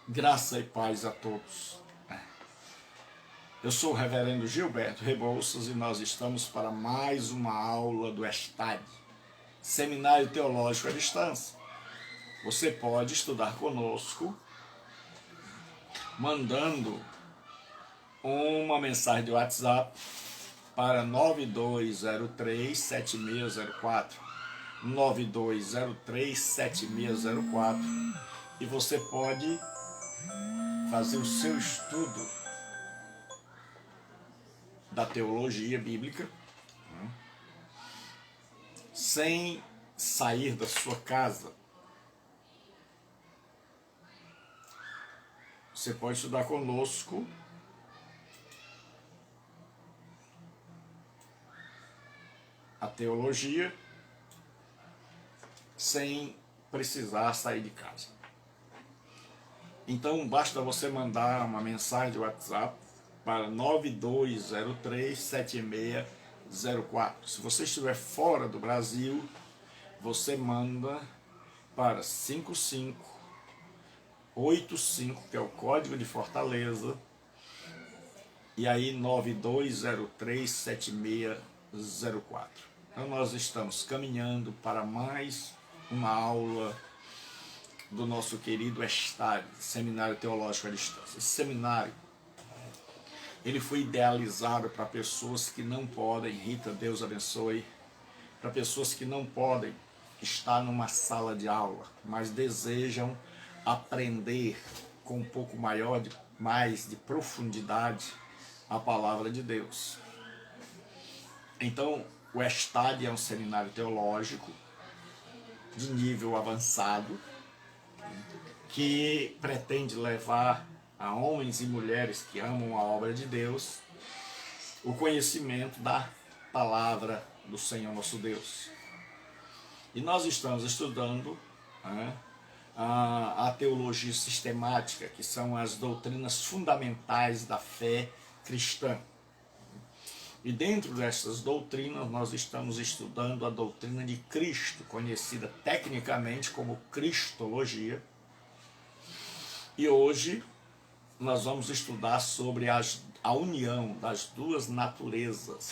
Graça e paz a todos. Eu sou o reverendo Gilberto Rebouças e nós estamos para mais uma aula do ESTAD, Seminário Teológico à Distância. Você pode estudar conosco mandando uma mensagem de WhatsApp para 9203-7604, 9203-7604, e você pode fazer o seu estudo da teologia bíblica sem sair da sua casa. Você pode estudar conosco a teologia sem precisar sair de casa. Então basta você mandar uma mensagem de WhatsApp para 9203-7604. Se você estiver fora do Brasil, você manda para 5585, que é o código de Fortaleza, e aí 9203-7604. Então nós estamos caminhando para mais uma aula do nosso querido ESTAD, Seminário Teológico à Distância. Esse seminário, ele foi idealizado para pessoas que não podem, Rita, Deus abençoe, para pessoas que não podem estar numa sala de aula, mas desejam aprender com um pouco mais de profundidade a palavra de Deus. Então, o ESTAD é um seminário teológico de nível avançado que pretende levar a homens e mulheres que amam a obra de Deus o conhecimento da palavra do Senhor nosso Deus. E nós estamos estudando a teologia sistemática, que são as doutrinas fundamentais da fé cristã. E dentro dessas doutrinas nós estamos estudando a doutrina de Cristo, conhecida tecnicamente como Cristologia. E hoje nós vamos estudar sobre a união das duas naturezas,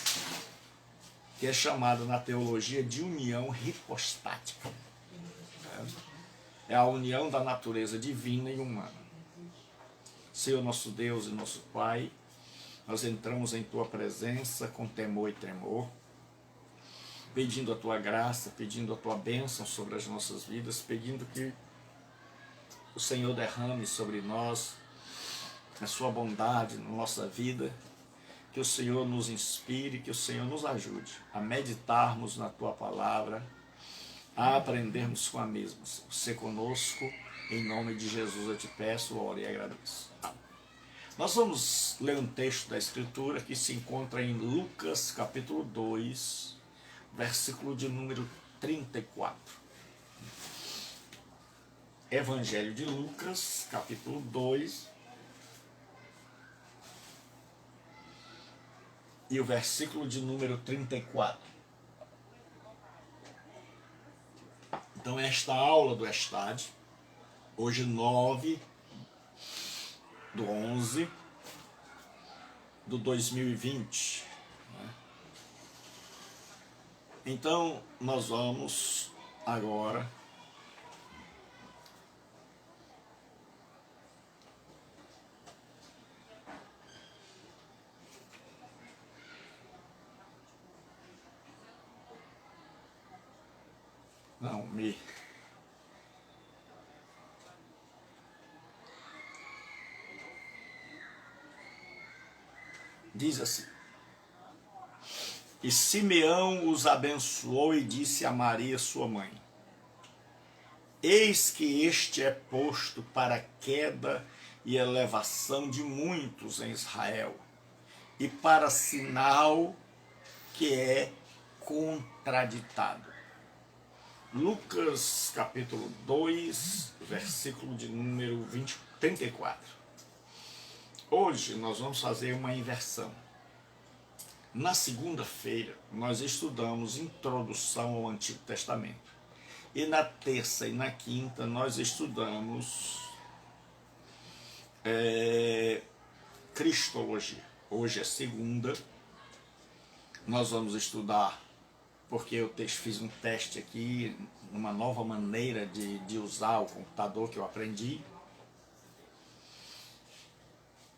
que é chamada na teologia de união hipostática. É a união da natureza divina e humana. Senhor nosso Deus e nosso Pai, nós entramos em Tua presença com temor e tremor, pedindo a Tua graça, pedindo a Tua bênção sobre as nossas vidas, pedindo que o Senhor derrame sobre nós a sua bondade na nossa vida, que o Senhor nos inspire, que o Senhor nos ajude a meditarmos na Tua palavra, a aprendermos com a mesma. Sê conosco, em nome de Jesus eu te peço, oro e agradeço. Nós vamos ler um texto da Escritura que se encontra em Lucas capítulo 2, versículo de número 34. Evangelho de Lucas, capítulo 2, e o versículo de número 34. Então esta aula do ESTAD, hoje 9/11/2020. Então nós vamos agora diz assim: e Simeão os abençoou e disse a Maria sua mãe: eis que este é posto para a queda e elevação de muitos em Israel, e para sinal que é contraditado. Lucas capítulo 2, versículo de número 34. Hoje nós vamos fazer uma inversão. Na segunda-feira nós estudamos Introdução ao Antigo Testamento. E na terça e na quinta nós estudamos Cristologia. Hoje é segunda, nós vamos estudar, porque eu fiz um teste aqui, uma nova maneira de usar o computador que eu aprendi,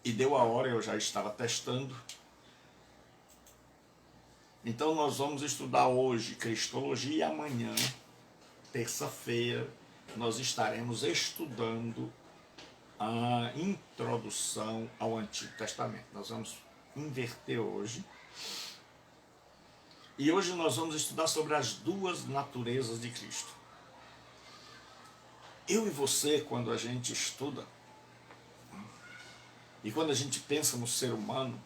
e deu a hora, eu já estava testando. Então nós vamos estudar hoje Cristologia e amanhã, terça-feira, nós estaremos estudando a introdução ao Antigo Testamento. Nós vamos inverter hoje. E hoje nós vamos estudar sobre as duas naturezas de Cristo. Eu e você, quando a gente estuda, e quando a gente pensa no ser humano,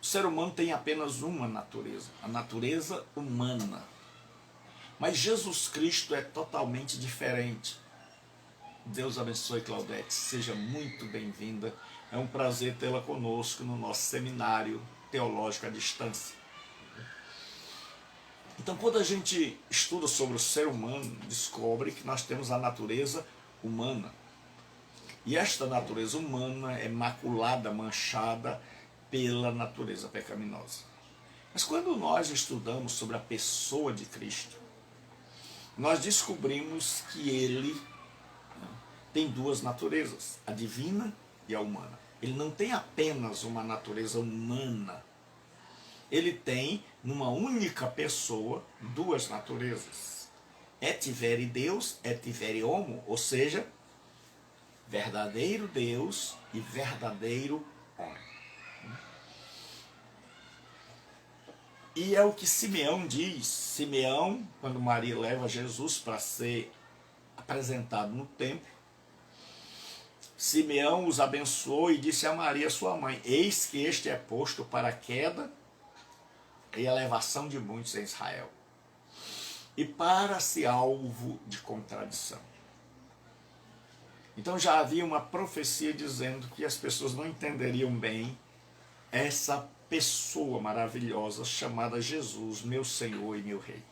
o ser humano tem apenas uma natureza, a natureza humana. Mas Jesus Cristo é totalmente diferente. Deus abençoe, Claudete, seja muito bem-vinda. É um prazer tê-la conosco no nosso seminário teológico à distância. Então, quando a gente estuda sobre o ser humano, descobre que nós temos a natureza humana. E esta natureza humana é maculada, manchada pela natureza pecaminosa. Mas quando nós estudamos sobre a pessoa de Cristo, nós descobrimos que ele tem duas naturezas, a divina e a humana. Ele não tem apenas uma natureza humana. Ele tem, numa única pessoa, duas naturezas. Et veri Deus, et veri homo, ou seja, verdadeiro Deus e verdadeiro homem. E é o que Simeão diz. Simeão, quando Maria leva Jesus para ser apresentado no templo, Simeão os abençoou e disse a Maria, sua mãe, eis que este é posto para a queda e elevação de muitos em Israel, e para ser alvo de contradição. Então já havia uma profecia dizendo que as pessoas não entenderiam bem essa pessoa maravilhosa chamada Jesus, meu Senhor e meu Rei.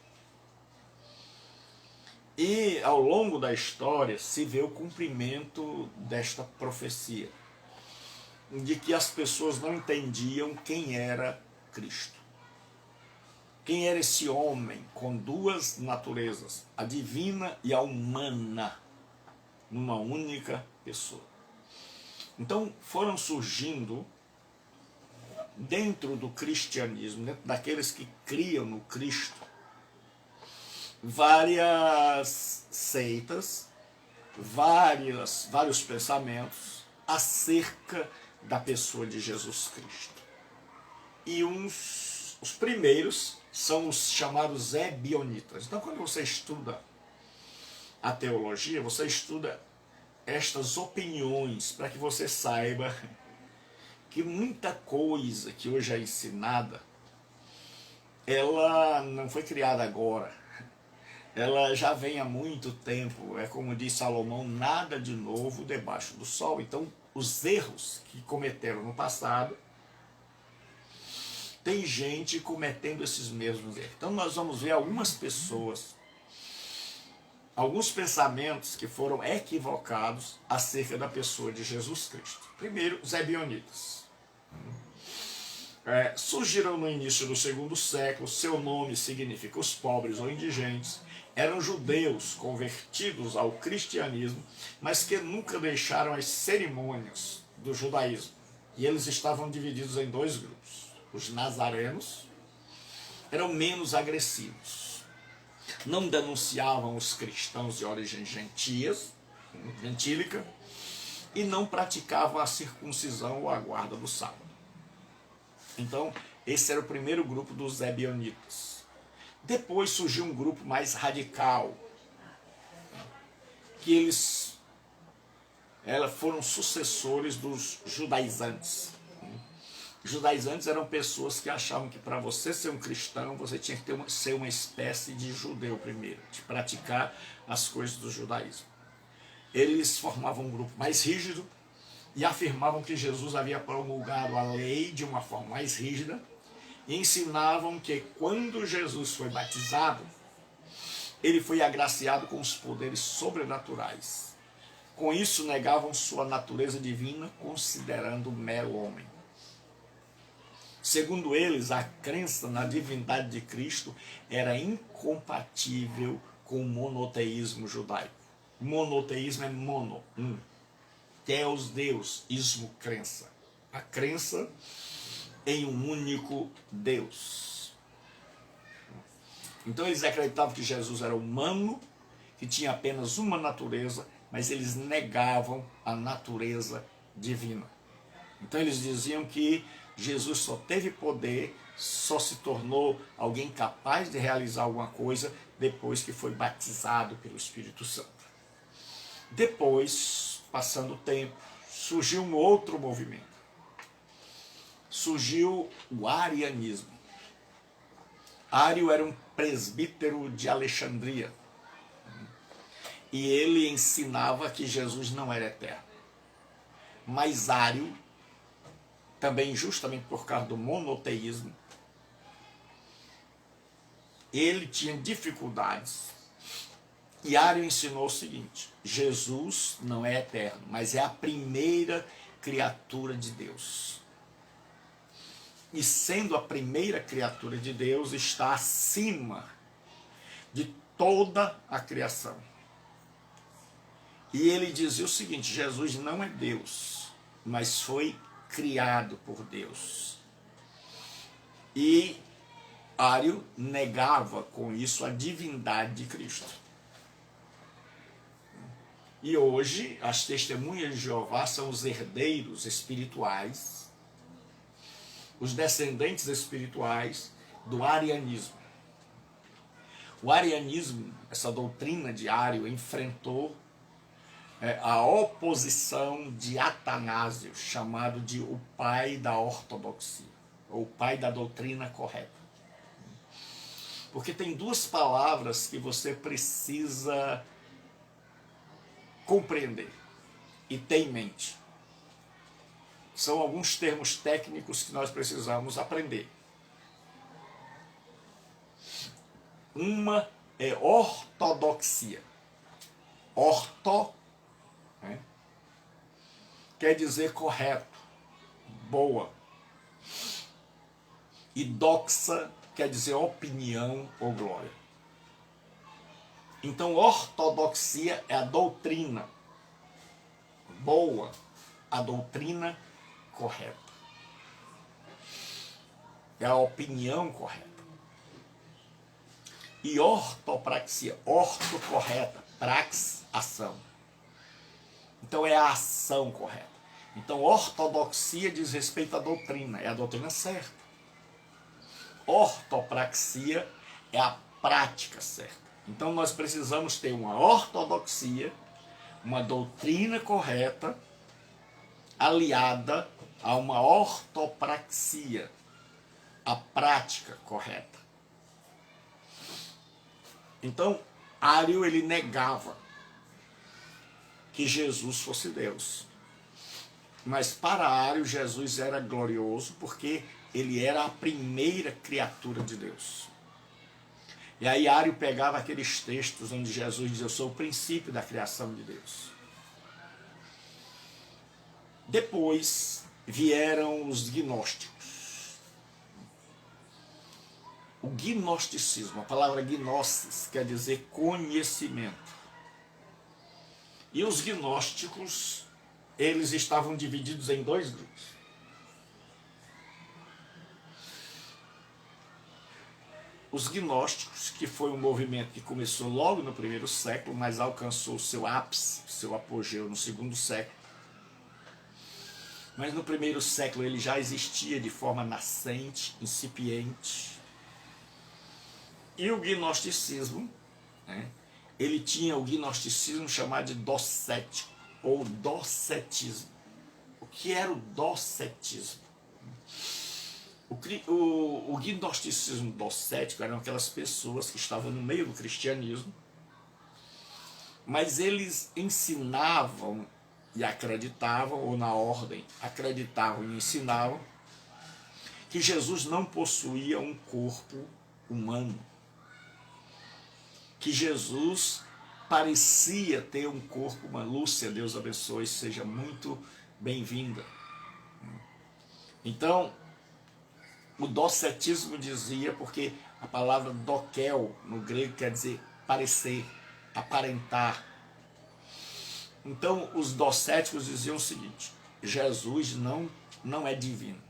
E ao longo da história se vê o cumprimento desta profecia, de que as pessoas não entendiam quem era Cristo. Quem era esse homem com duas naturezas, a divina e a humana, numa única pessoa. Então foram surgindo, dentro do cristianismo, dentro daqueles que criam no Cristo, várias seitas, vários pensamentos acerca da pessoa de Jesus Cristo. E os primeiros são os chamados ebionitas. Então, quando você estuda a teologia, você estuda estas opiniões para que você saiba que muita coisa que hoje é ensinada, ela não foi criada agora. Ela já vem há muito tempo. É como diz Salomão, nada de novo debaixo do sol. Então, os erros que cometeram no passado, tem gente cometendo esses mesmos erros. Então, nós vamos ver algumas pessoas, alguns pensamentos que foram equivocados acerca da pessoa de Jesus Cristo. Primeiro, os ebionitas. Surgiram no início do segundo século, seu nome significa os pobres ou indigentes. Eram judeus convertidos ao cristianismo, mas que nunca deixaram as cerimônias do judaísmo. E eles estavam divididos em dois grupos. Os nazarenos eram menos agressivos. Não denunciavam os cristãos de origem gentílica e não praticavam a circuncisão ou a guarda do sábado. Então, esse era o primeiro grupo dos ebionitas. Depois surgiu um grupo mais radical, que eles foram sucessores dos judaizantes. Judaizantes eram pessoas que achavam que para você ser um cristão, você tinha que ser uma espécie de judeu primeiro, de praticar as coisas do judaísmo. Eles formavam um grupo mais rígido e afirmavam que Jesus havia promulgado a lei de uma forma mais rígida, e ensinavam que quando Jesus foi batizado, ele foi agraciado com os poderes sobrenaturais, Com isso, negavam sua natureza divina, considerando mero homem. Segundo eles, a crença na divindade de Cristo era incompatível com o monoteísmo judaico. Monoteísmo é mono, um. Theos, Deus, ismo, crença. A crença em um único Deus. Então eles acreditavam que Jesus era humano, que tinha apenas uma natureza, mas eles negavam a natureza divina. Então eles diziam que Jesus só teve poder, só se tornou alguém capaz de realizar alguma coisa depois que foi batizado pelo Espírito Santo. Depois, passando o tempo, surgiu um outro movimento. Surgiu o arianismo. Ário era um presbítero de Alexandria. E ele ensinava que Jesus não era eterno. Mas Ário, também justamente por causa do monoteísmo, ele tinha dificuldades. E Ário ensinou o seguinte: Jesus não é eterno, mas é a primeira criatura de Deus. E sendo a primeira criatura de Deus, está acima de toda a criação. E ele dizia o seguinte: Jesus não é Deus, mas foi criado por Deus. E Ário negava com isso a divindade de Cristo. E hoje as testemunhas de Jeová são os herdeiros espirituais, os descendentes espirituais do arianismo. O arianismo, essa doutrina de Ário, enfrentou a oposição de Atanásio, chamado de o pai da ortodoxia, ou o pai da doutrina correta. Porque tem duas palavras que você precisa compreender e ter em mente. São alguns termos técnicos que nós precisamos aprender. Uma é ortodoxia. Orto, né, quer dizer correto, boa. E doxa quer dizer opinião ou glória. Então, ortodoxia é a doutrina boa, a doutrina correta. É a opinião correta. E ortopraxia, orto correta, prax, ação. Então é a ação correta. Então ortodoxia diz respeito à doutrina, é a doutrina certa. Ortopraxia é a prática certa. Então nós precisamos ter uma ortodoxia, uma doutrina correta, aliada a uma ortopraxia, a prática correta. Então, Ário, ele negava que Jesus fosse Deus. Mas para Ário, Jesus era glorioso porque ele era a primeira criatura de Deus. E aí Ário pegava aqueles textos onde Jesus diz: eu sou o princípio da criação de Deus. Depois vieram os gnósticos. O gnosticismo, a palavra gnosis, quer dizer conhecimento. E os gnósticos, eles estavam divididos em dois grupos. Os gnósticos, que foi um movimento que começou logo no primeiro século, mas alcançou seu ápice, seu apogeu no segundo século. Mas no primeiro século ele já existia de forma nascente, incipiente. E o gnosticismo, né, ele tinha o gnosticismo chamado de docético, ou docetismo. O que era o docetismo? O gnosticismo docético eram aquelas pessoas que estavam no meio do cristianismo, mas eles ensinavam e acreditavam, ou na ordem, acreditavam e ensinavam, que Jesus não possuía um corpo humano. Que Jesus parecia ter um corpo, uma Lúcia, Deus abençoe, seja muito bem-vinda. Então, o docetismo dizia, porque a palavra dokel no grego quer dizer parecer, aparentar. Então, os docéticos diziam o seguinte: Jesus não é divino.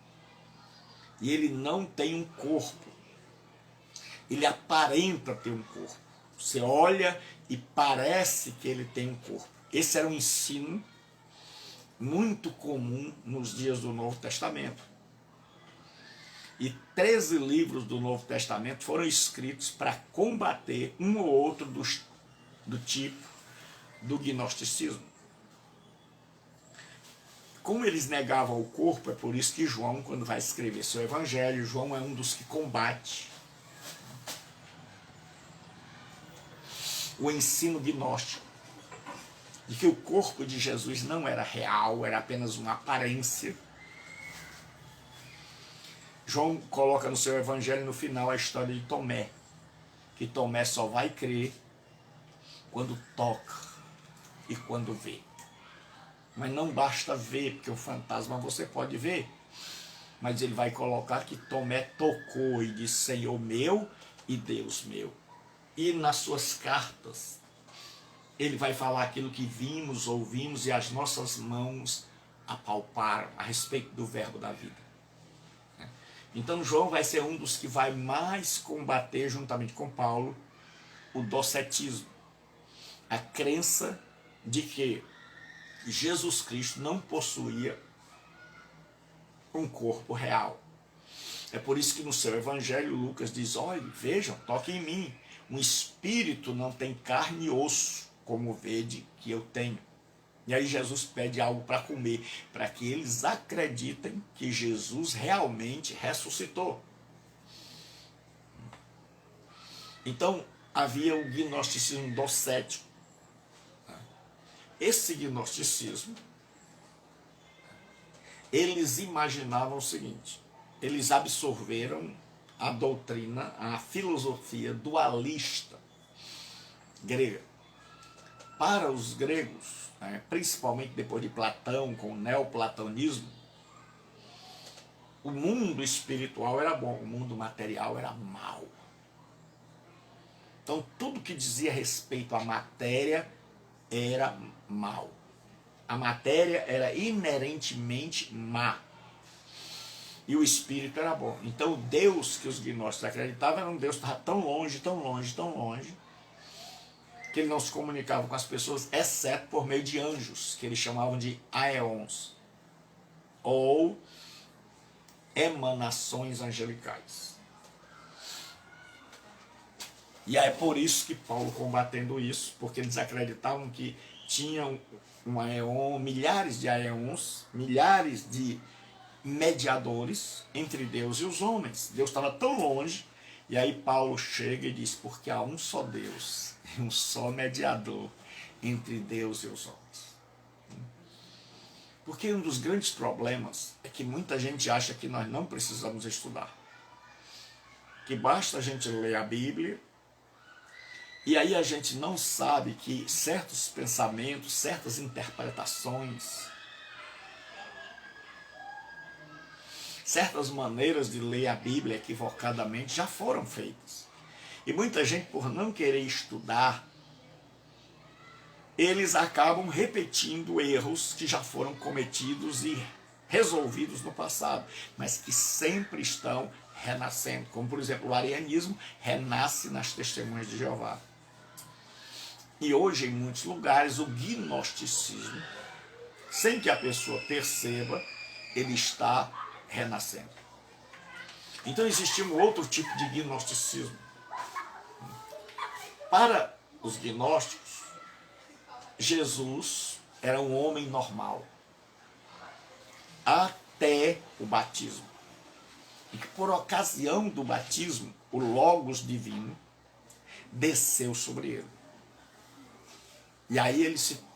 E ele não tem um corpo. Ele aparenta ter um corpo. Você olha e parece que ele tem um corpo. Esse era um ensino muito comum nos dias do Novo Testamento. E 13 livros do Novo Testamento foram escritos para combater um ou outro do tipo do gnosticismo. Como eles negavam o corpo, é por isso que João, quando vai escrever seu evangelho, João é um dos que combate o ensino gnóstico, de que o corpo de Jesus não era real, era apenas uma aparência. João coloca no seu evangelho, no final, a história de Tomé, que Tomé só vai crer quando toca e quando vê. Mas não basta ver, porque o fantasma você pode ver. Mas ele vai colocar que Tomé tocou e disse: Senhor meu e Deus meu. E nas suas cartas, ele vai falar aquilo que vimos, ouvimos e as nossas mãos apalparam a respeito do verbo da vida. Então João vai ser um dos que vai mais combater, juntamente com Paulo, o docetismo. A crença de que Jesus Cristo não possuía um corpo real. É por isso que no seu evangelho Lucas diz: olha, vejam, toquem em mim. Um espírito não tem carne e osso, como vede que eu tenho. E aí Jesus pede algo para comer, para que eles acreditem que Jesus realmente ressuscitou. Então havia o gnosticismo docético. Esse gnosticismo, eles imaginavam o seguinte: eles absorveram a doutrina, a filosofia dualista grega. Para os gregos, principalmente depois de Platão, com o neoplatonismo, o mundo espiritual era bom, o mundo material era mau. Então tudo que dizia respeito à matéria era mal. A matéria era inerentemente má. E o espírito era bom. Então o Deus que os gnósticos acreditavam era um Deus que estava tão longe, tão longe, tão longe, que ele não se comunicava com as pessoas, exceto por meio de anjos, que eles chamavam de aeons, ou emanações angelicais. E é por isso que Paulo, combatendo isso, porque eles acreditavam que tinham um aeon, milhares de aeons, milhares de mediadores entre Deus e os homens. Deus estava tão longe, e aí Paulo chega e diz: porque há um só Deus, um só mediador entre Deus e os homens. Porque um dos grandes problemas é que muita gente acha que nós não precisamos estudar, que basta a gente ler a Bíblia, e aí a gente não sabe que certos pensamentos, certas interpretações, certas maneiras de ler a Bíblia equivocadamente já foram feitas. E muita gente, por não querer estudar, eles acabam repetindo erros que já foram cometidos e resolvidos no passado, mas que sempre estão renascendo. Como, por exemplo, o arianismo renasce nas Testemunhas de Jeová. E hoje, em muitos lugares, o gnosticismo, sem que a pessoa perceba, ele está renascendo. Então existia um outro tipo de gnosticismo. Para os gnósticos, Jesus era um homem normal, até o batismo. E que por ocasião do batismo, o Logos divino desceu sobre ele. E aí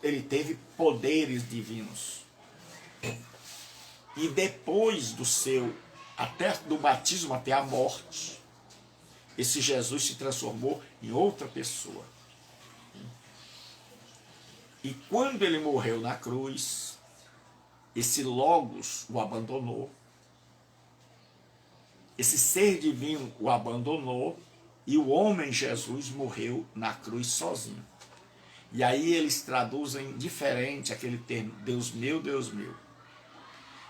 ele teve poderes divinos. E depois do batismo até a morte, esse Jesus se transformou em outra pessoa. E quando ele morreu na cruz, esse Logos o abandonou, esse ser divino o abandonou, e o homem Jesus morreu na cruz sozinho. E aí eles traduzem diferente aquele termo, Deus meu,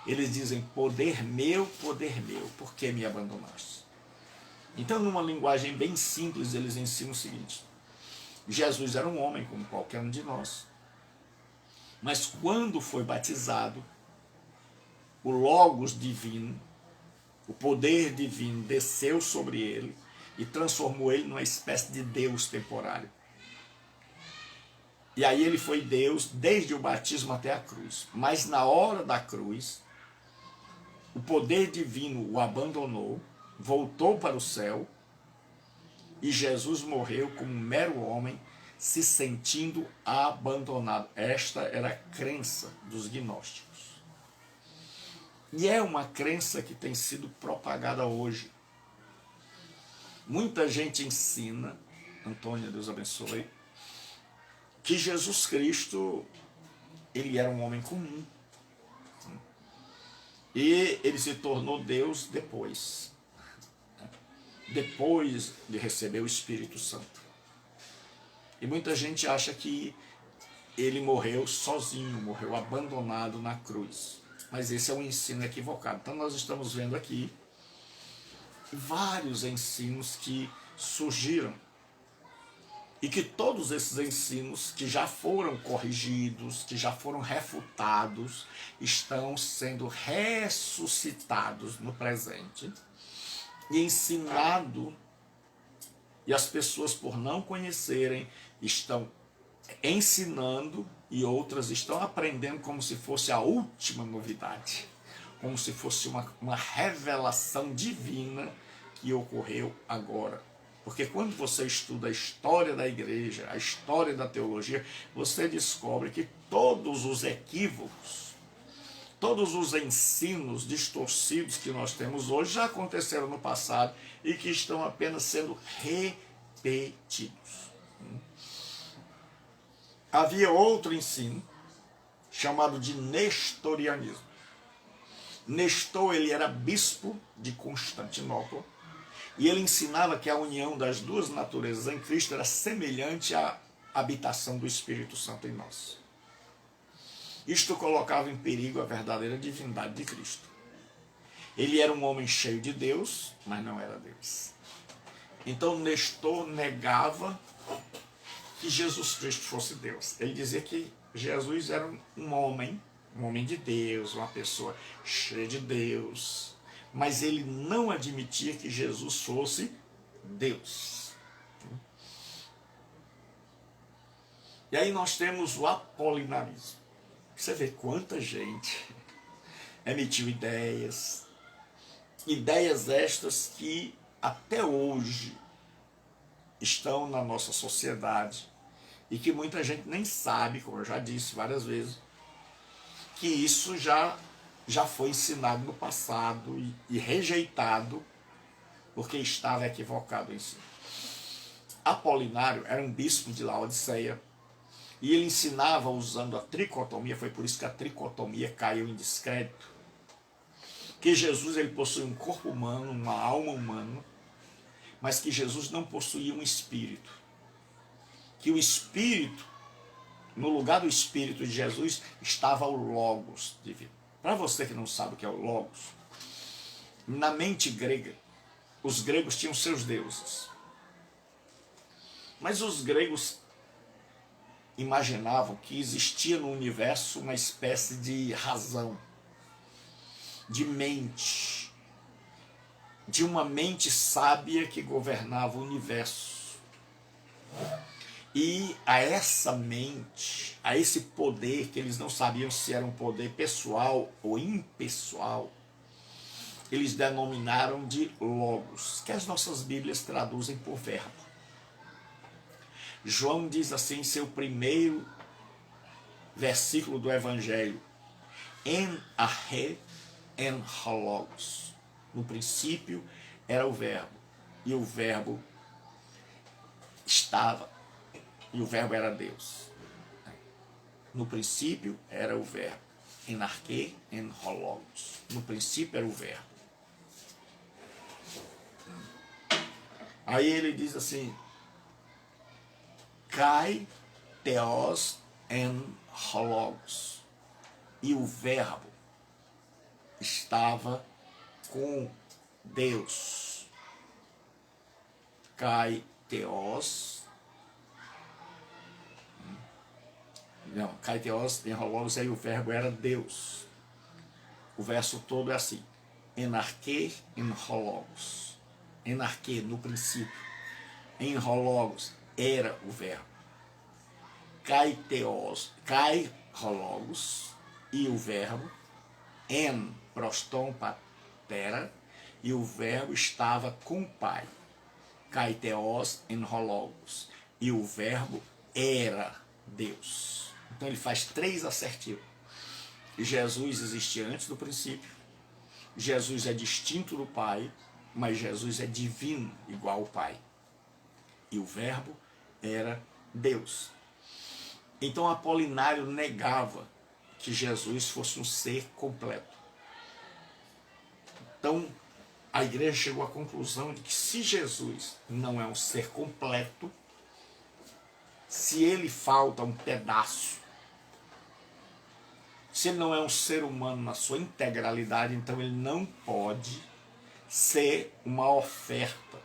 eles dizem, poder meu, por que me abandonaste? Então, numa linguagem bem simples, eles ensinam o seguinte: Jesus era um homem como qualquer um de nós, mas quando foi batizado, o Logos divino, o poder divino desceu sobre ele e transformou ele numa espécie de Deus temporário. E aí ele foi Deus desde o batismo até a cruz. Mas na hora da cruz, o poder divino o abandonou, voltou para o céu, e Jesus morreu como um mero homem, se sentindo abandonado. Esta era a crença dos gnósticos. E é uma crença que tem sido propagada hoje. Muita gente ensina, Antônia, Deus abençoe, que Jesus Cristo, ele era um homem comum. E ele se tornou Deus depois de receber o Espírito Santo. E muita gente acha que ele morreu sozinho, morreu abandonado na cruz. Mas esse é um ensino equivocado. Então nós estamos vendo aqui vários ensinos que surgiram, e que todos esses ensinos que já foram corrigidos, que já foram refutados, estão sendo ressuscitados no presente e ensinado, e as pessoas, por não conhecerem, estão ensinando, e outras estão aprendendo como se fosse a última novidade, como se fosse uma revelação divina que ocorreu agora. Porque quando você estuda a história da igreja, a história da teologia, você descobre que todos os equívocos, todos os ensinos distorcidos que nós temos hoje já aconteceram no passado e que estão apenas sendo repetidos. Havia outro ensino chamado de nestorianismo. Nestor, ele era bispo de Constantinopla, e ele ensinava que a união das duas naturezas em Cristo era semelhante à habitação do Espírito Santo em nós. Isto colocava em perigo a verdadeira divindade de Cristo. Ele era um homem cheio de Deus, mas não era Deus. Então Nestor negava que Jesus Cristo fosse Deus. Ele dizia que Jesus era um homem de Deus, uma pessoa cheia de Deus, mas ele não admitia que Jesus fosse Deus. E aí nós temos o apolinarismo. Você vê quanta gente emitiu ideias estas que até hoje estão na nossa sociedade e que muita gente nem sabe, como eu já disse várias vezes, que isso já foi ensinado no passado e rejeitado porque estava equivocado em si. Apolinário era um bispo de Laodiceia e ele ensinava usando a tricotomia, foi por isso que a tricotomia caiu em descrédito, que Jesus ele possui um corpo humano, uma alma humana, mas que Jesus não possuía um espírito. Que o espírito, no lugar do espírito de Jesus, estava o Logos divino. Para você que não sabe o que é o Logos, na mente grega, os gregos tinham seus deuses. Mas os gregos imaginavam que existia no universo uma espécie de razão, de mente, de uma mente sábia que governava o universo. E a essa mente, a esse poder, que eles não sabiam se era um poder pessoal ou impessoal, eles denominaram de Logos, que as nossas Bíblias traduzem por verbo. João diz assim em seu primeiro versículo do Evangelho: En arche en Logos. No princípio era o verbo, e o verbo estava, e o verbo era Deus. No princípio era o verbo. En arquê, en ho logos. No princípio era o verbo. Aí ele diz assim, kai theos en ho logos. E o verbo estava com Deus. Kai theos. Não, kai theos en ho logos, aí o verbo era Deus. O verso todo é assim. En arquê, en ho logos. En arquê, no princípio. En ho logos, era o verbo. Kai theos, kai ho logos, e o verbo. En proston patera, e o verbo estava com o Pai. Kai theos en ho logos, e o verbo era Deus. Então ele faz 3 assertivos. Jesus existia antes do princípio. Jesus é distinto do Pai, mas Jesus é divino, igual ao Pai. E o verbo era Deus. Então Apolinário negava que Jesus fosse um ser completo. Então a igreja chegou à conclusão de que se Jesus não é um ser completo, se ele falta um pedaço, se ele não é um ser humano na sua integralidade, então ele não pode ser uma oferta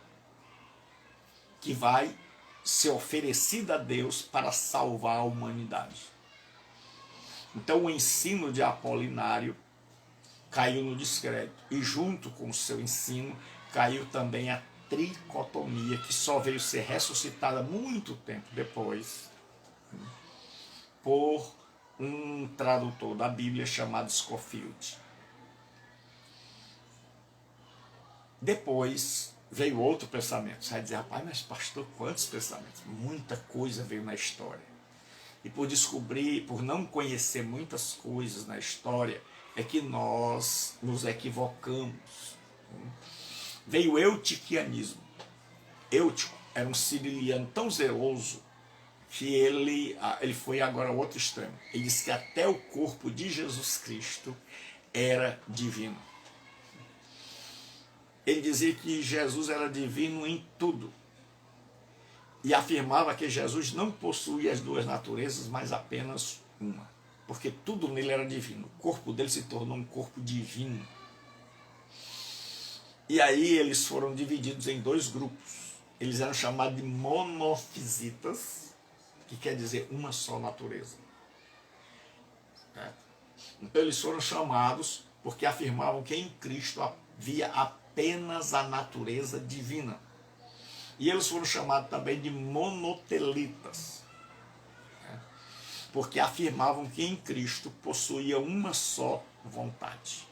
que vai ser oferecida a Deus para salvar a humanidade. Então o ensino de Apolinário caiu no descrédito. E junto com o seu ensino caiu também a tricotomia, que só veio ser ressuscitada muito tempo depois por um tradutor da Bíblia chamado Scofield. Depois veio outro pensamento. Você vai dizer, rapaz, mas pastor, quantos pensamentos? Muita coisa veio na história. E por descobrir, por não conhecer muitas coisas na história, é que nós nos equivocamos. Veio o eutiquianismo. Eutico era um ciriliano tão zeloso que ele foi agora ao outro extremo. Ele disse que até o corpo de Jesus Cristo era divino. Ele dizia que Jesus era divino em tudo. E afirmava que Jesus não possuía as 2 naturezas, mas apenas uma. Porque tudo nele era divino. O corpo dele se tornou um corpo divino. E aí eles foram divididos em 2 grupos. Eles eram chamados de monofisitas, que quer dizer uma só natureza. Então eles foram chamados porque afirmavam que em Cristo havia apenas a natureza divina. E eles foram chamados também de monotelitas, porque afirmavam que em Cristo possuía uma só vontade.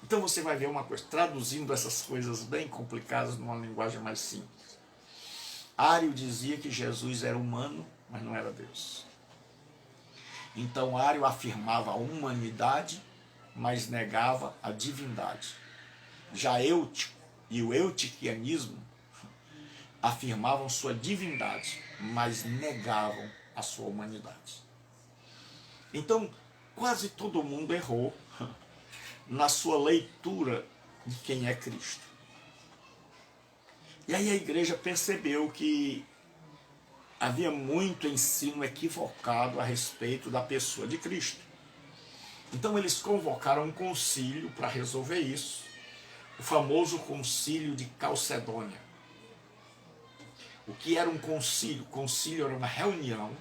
Então você vai ver uma coisa, traduzindo essas coisas bem complicadas numa linguagem mais simples. Ário dizia que Jesus era humano, mas não era Deus. Então Ário afirmava a humanidade, mas negava a divindade. Já Eutico e o eutiquianismo afirmavam sua divindade, mas negavam a sua humanidade. Então, quase todo mundo errou na sua leitura de quem é Cristo. E aí a igreja percebeu que havia muito ensino equivocado a respeito da pessoa de Cristo. Então eles convocaram um concílio para resolver isso, o famoso concílio de Calcedônia. O que era um concílio? Concílio era uma reunião,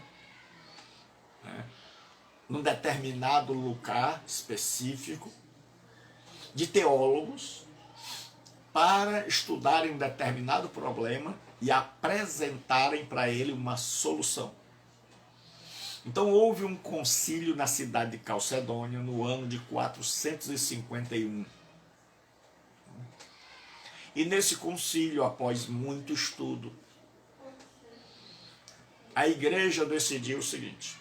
num determinado lugar específico, de teólogos, para estudarem um determinado problema e apresentarem para ele uma solução. Então houve um concílio na cidade de Calcedônia no ano de 451. E nesse concílio, após muito estudo, a igreja decidiu o seguinte: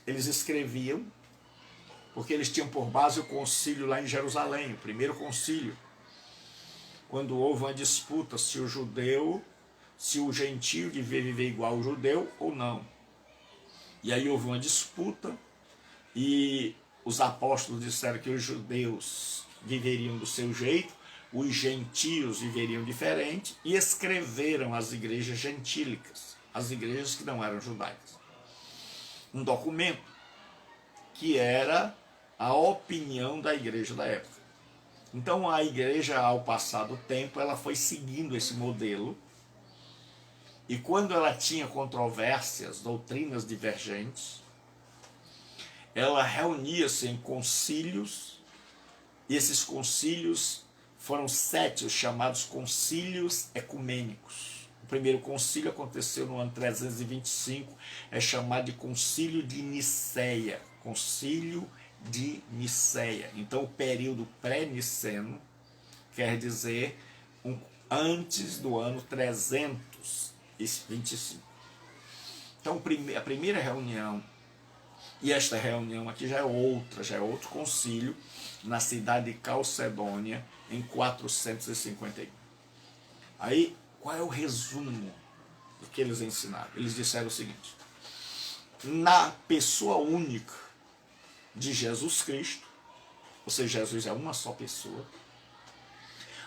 eles escreviam, porque eles tinham por base o concílio lá em Jerusalém, o primeiro concílio, quando houve uma disputa se o gentio devia viver igual ao judeu ou não. E aí houve uma disputa e os apóstolos disseram que os judeus viveriam do seu jeito, os gentios viveriam diferente, e escreveram as igrejas gentílicas, as igrejas que não eram judaicas. Um documento que era a opinião da igreja da época. Então a igreja, ao passar do tempo, ela foi seguindo esse modelo, e quando ela tinha controvérsias, doutrinas divergentes, ela reunia-se em concílios, e esses concílios foram 7, os chamados concílios ecumênicos. O primeiro concílio aconteceu no ano 325, é chamado de Concílio de Niceia. Concílio de Niceia. Então o período pré-niceno quer dizer antes do ano 325. Então a primeira reunião, e esta reunião aqui já é outro concílio, na cidade de Calcedônia, em 451. Aí, qual é o resumo do que eles ensinaram? Eles disseram o seguinte: na pessoa única de Jesus Cristo, ou seja, Jesus é uma só pessoa,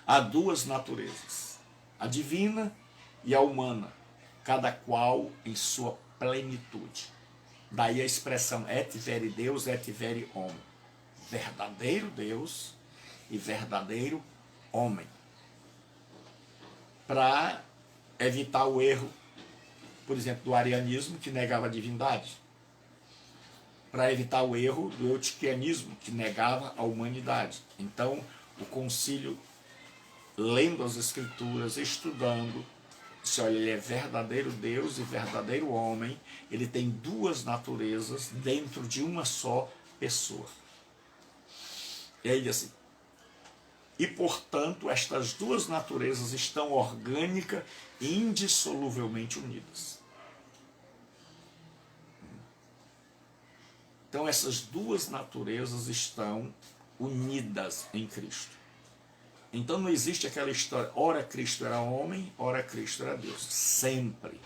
há duas naturezas, a divina e a humana, cada qual em sua plenitude. Daí a expressão et vere Deus, et vere homo. Verdadeiro Deus e verdadeiro homem. Para evitar o erro, por exemplo, do arianismo, que negava a divindade. Para evitar o erro do eutiquianismo, que negava a humanidade. Então, o concílio, lendo as escrituras, estudando, disse: olha, ele é verdadeiro Deus e verdadeiro homem, ele tem duas naturezas dentro de uma só pessoa. E aí diz assim: e portanto estas duas naturezas estão orgânica e indissoluvelmente unidas. Então essas duas naturezas estão unidas em Cristo. Então não existe aquela história, ora Cristo era homem, ora Cristo era Deus. Sempre,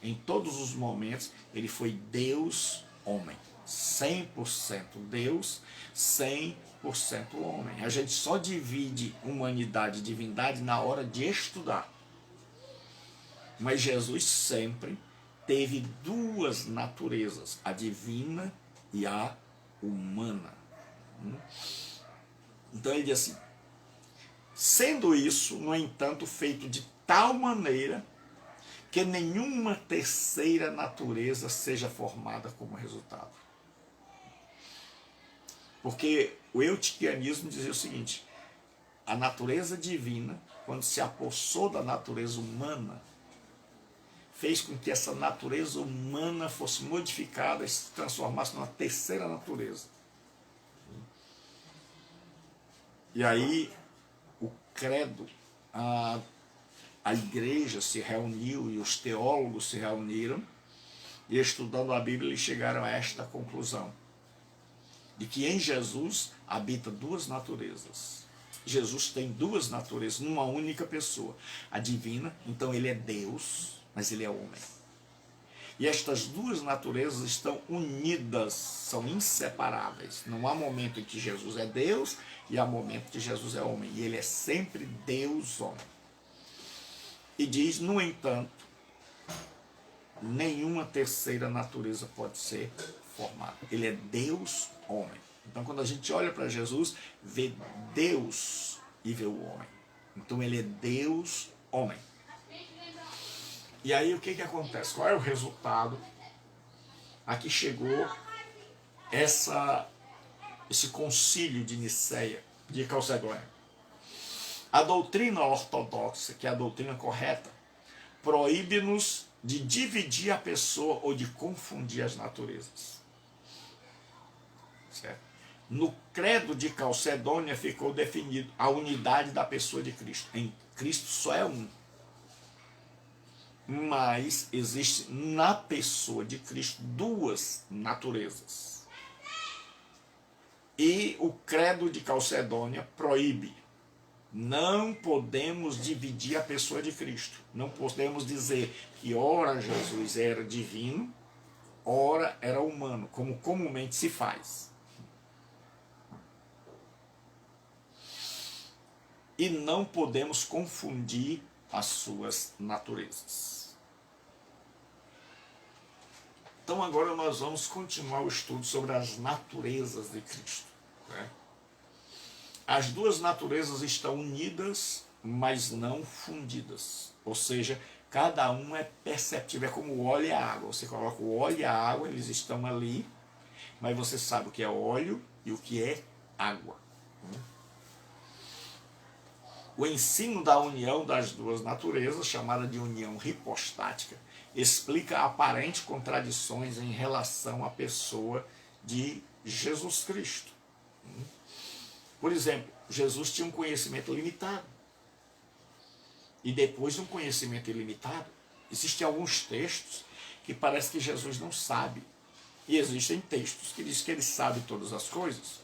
em todos os momentos, ele foi Deus homem. 100% Deus, 100% homem. A gente só divide humanidade e divindade na hora de estudar. Mas Jesus sempre teve duas naturezas, a divina e a humana. Então ele diz assim: sendo isso, no entanto, feito de tal maneira que nenhuma terceira natureza seja formada como resultado. Porque o eutiquianismo dizia o seguinte: a natureza divina, quando se apossou da natureza humana, fez com que essa natureza humana fosse modificada e se transformasse numa terceira natureza. E aí o credo, a igreja se reuniu e os teólogos se reuniram, e estudando a Bíblia eles chegaram a esta conclusão: de que em Jesus habita duas naturezas. Jesus tem duas naturezas numa única pessoa. A divina, então ele é Deus, mas ele é homem. E estas duas naturezas estão unidas, são inseparáveis. Não há momento em que Jesus é Deus e há momento que Jesus é homem. E ele é sempre Deus homem. E diz, no entanto, nenhuma terceira natureza pode ser formada. Ele é Deus homem. Então quando a gente olha para Jesus, vê Deus e vê o homem. Então ele é Deus homem. E aí o que acontece? Qual é o resultado? Aqui chegou esse concílio de Niceia, de Calcedônia. A doutrina ortodoxa, que é a doutrina correta, proíbe-nos de dividir a pessoa ou de confundir as naturezas. Certo? No credo de Calcedônia ficou definido a unidade da pessoa de Cristo. Em Cristo só é um. Mas existe na pessoa de Cristo duas naturezas. E o credo de Calcedônia proíbe. Não podemos dividir a pessoa de Cristo. Não podemos dizer que ora Jesus era divino ora era humano, como comumente se faz. E não podemos confundir as suas naturezas. Então agora nós vamos continuar o estudo sobre as naturezas de Cristo, né? As duas naturezas estão unidas, mas não fundidas. Ou seja, cada um é perceptível, é como o óleo e a água. Você coloca o óleo e a água, eles estão ali, mas você sabe o que é óleo e o que é água. O ensino da união das duas naturezas, chamada de união hipostática, explica aparentes contradições em relação à pessoa de Jesus Cristo. Por exemplo, Jesus tinha um conhecimento limitado. E depois de um conhecimento ilimitado, existem alguns textos que parece que Jesus não sabe. E existem textos que dizem que ele sabe todas as coisas.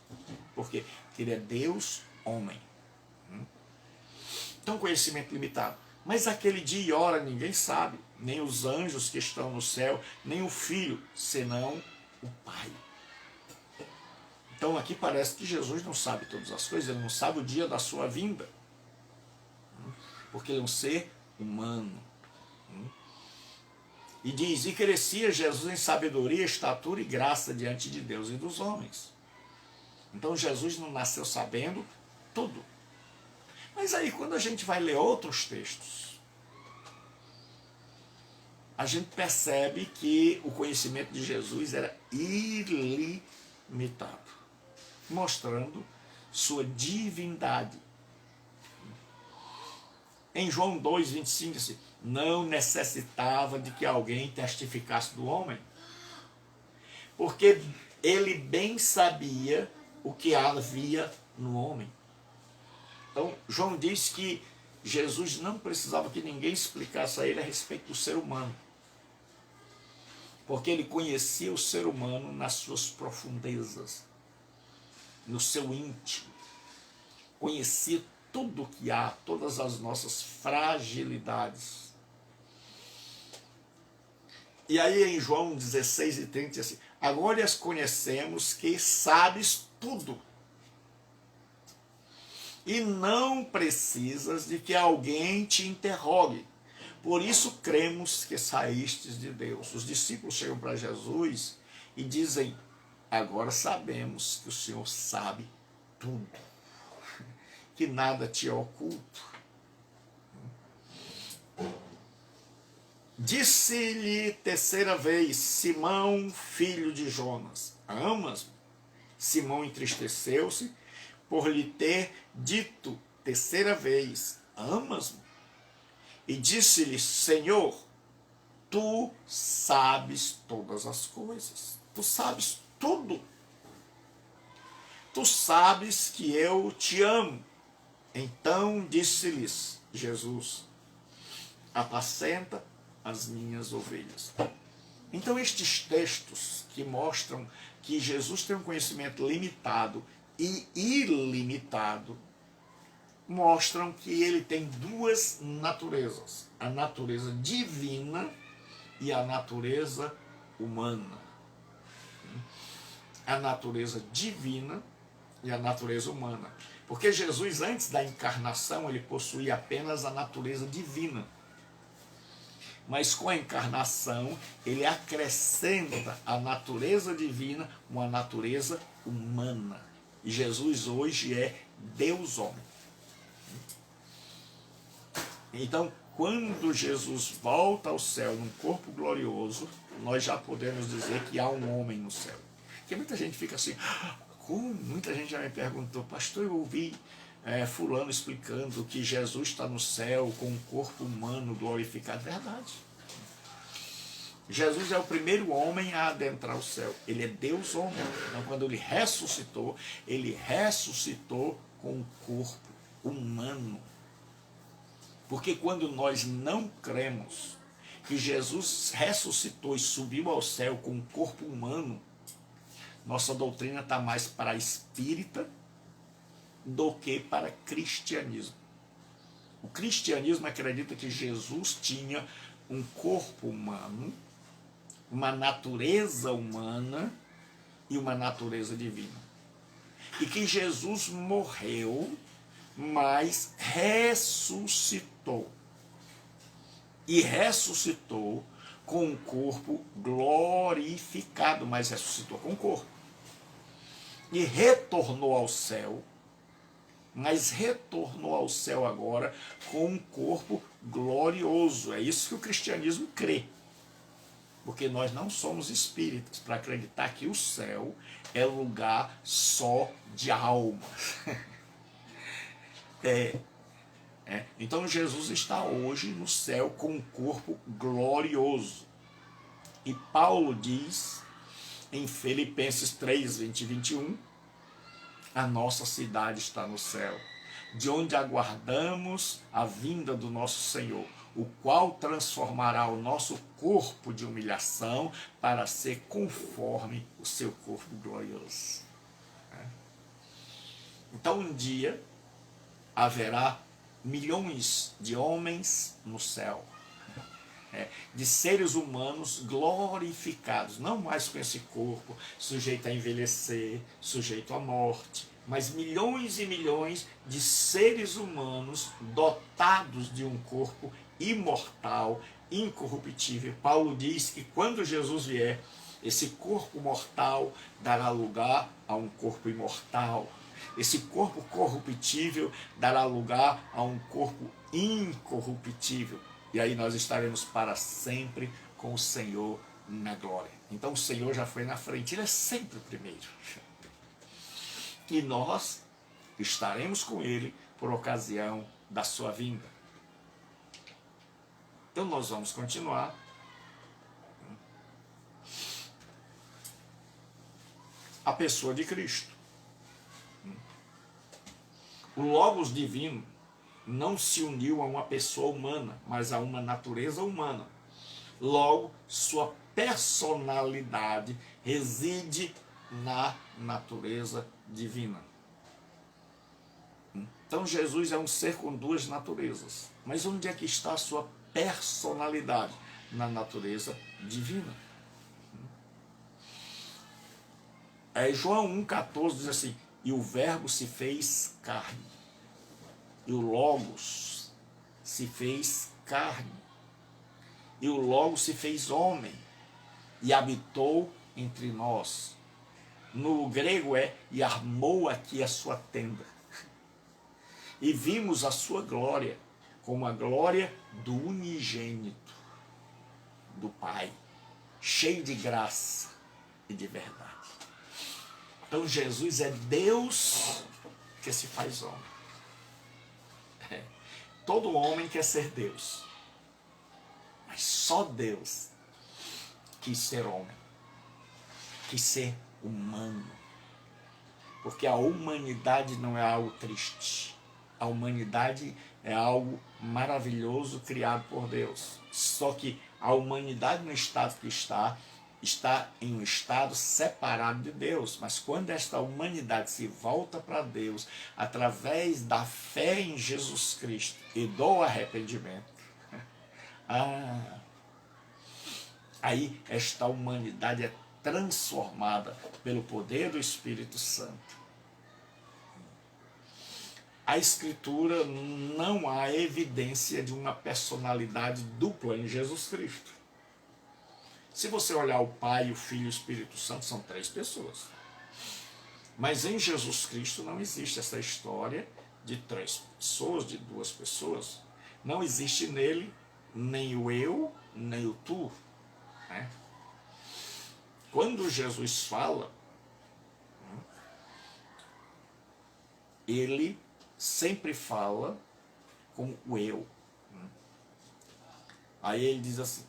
Porque ele é Deus, homem. Então, conhecimento limitado. Mas aquele dia e hora ninguém sabe. Nem os anjos que estão no céu, nem o Filho, senão o Pai. Então aqui parece que Jesus não sabe todas as coisas, ele não sabe o dia da sua vinda. Porque ele é um ser humano. E diz, e crescia Jesus em sabedoria, estatura e graça diante de Deus e dos homens. Então Jesus não nasceu sabendo tudo. Mas aí quando a gente vai ler outros textos, a gente percebe que o conhecimento de Jesus era ilimitado, mostrando sua divindade. Em João 2,25, assim, não necessitava de que alguém testificasse do homem, porque ele bem sabia o que havia no homem. Então, João diz que Jesus não precisava que ninguém explicasse a ele a respeito do ser humano, porque ele conhecia o ser humano nas suas profundezas, no seu íntimo, conhecia tudo que há, todas as nossas fragilidades. E aí em João 16:30 diz assim, agora as conhecemos que sabes tudo, e não precisas de que alguém te interrogue, por isso cremos que saístes de Deus. Os discípulos chegam para Jesus e dizem, agora sabemos que o Senhor sabe tudo, que nada te é oculto. Disse-lhe terceira vez, Simão, filho de Jonas, amas-me? Simão entristeceu-se por lhe ter dito terceira vez, amas-me? E disse-lhe, Senhor, tu sabes todas as coisas, tu sabes tudo. Tu sabes que eu te amo. Então disse-lhes Jesus, apacenta as minhas ovelhas. Então estes textos que mostram que Jesus tem um conhecimento limitado e ilimitado, mostram que ele tem duas naturezas, a natureza divina e a natureza humana. A natureza divina e a natureza humana. Porque Jesus, antes da encarnação, ele possuía apenas a natureza divina. Mas com a encarnação, ele acrescenta à natureza divina uma natureza humana. E Jesus hoje é Deus homem. Então, quando Jesus volta ao céu num corpo glorioso, nós já podemos dizer que há um homem no céu. Porque muita gente fica assim, como? Muita gente já me perguntou, pastor, eu ouvi fulano explicando que Jesus está no céu com um corpo humano glorificado. Verdade. Jesus é o primeiro homem a adentrar o céu. Ele é Deus homem. Então, quando ele ressuscitou com um corpo humano. Porque quando nós não cremos que Jesus ressuscitou e subiu ao céu com um corpo humano, nossa doutrina está mais para espírita do que para cristianismo. O cristianismo acredita que Jesus tinha um corpo humano, uma natureza humana e uma natureza divina. E que Jesus morreu, mas ressuscitou. E ressuscitou com um corpo glorificado, mas ressuscitou com o corpo. E retornou ao céu, mas retornou ao céu agora com um corpo glorioso. É isso que o cristianismo crê. Porque nós não somos espíritas para acreditar que o céu é lugar só de alma. Então Jesus está hoje no céu com um corpo glorioso. E Paulo diz em Filipenses 3, 20 e 21, a nossa cidade está no céu, de onde aguardamos a vinda do nosso Senhor, o qual transformará o nosso corpo de humilhação para ser conforme o seu corpo glorioso. Então um dia haverá milhões de homens no céu, de seres humanos glorificados, não mais com esse corpo sujeito a envelhecer, sujeito à morte, mas milhões e milhões de seres humanos dotados de um corpo imortal, incorruptível. Paulo diz que quando Jesus vier, esse corpo mortal dará lugar a um corpo imortal. Esse corpo corruptível dará lugar a um corpo incorruptível. E aí nós estaremos para sempre com o Senhor na glória. Então o Senhor já foi na frente, Ele é sempre o primeiro. E nós estaremos com Ele por ocasião da sua vinda. Então nós vamos continuar. A pessoa de Cristo. O Logos divino não se uniu a uma pessoa humana, mas a uma natureza humana. Logo, sua personalidade reside na natureza divina. Então Jesus é um ser com duas naturezas. Mas onde é que está a sua personalidade? Na natureza divina. João 1,14 diz assim: e o verbo se fez carne. E o Logos se fez carne. E o Logos se fez homem. E habitou entre nós. No grego e armou aqui a sua tenda. E vimos a sua glória, como a glória do unigênito, do Pai, cheio de graça e de verdade. Então Jesus é Deus que se faz homem. Todo homem quer ser Deus, mas só Deus quis ser homem, quis ser humano, porque a humanidade não é algo triste, a humanidade é algo maravilhoso criado por Deus, só que a humanidade no estado que está em um estado separado de Deus, mas quando esta humanidade se volta para Deus, através da fé em Jesus Cristo e do arrependimento, aí esta humanidade é transformada pelo poder do Espírito Santo. A Escritura não há evidência de uma personalidade dupla em Jesus Cristo. Se você olhar o Pai, o Filho e o Espírito Santo, são três pessoas. Mas em Jesus Cristo não existe essa história de três pessoas, de duas pessoas. Não existe nele nem o eu, nem o tu. Quando Jesus fala, ele sempre fala com o eu. Aí ele diz assim: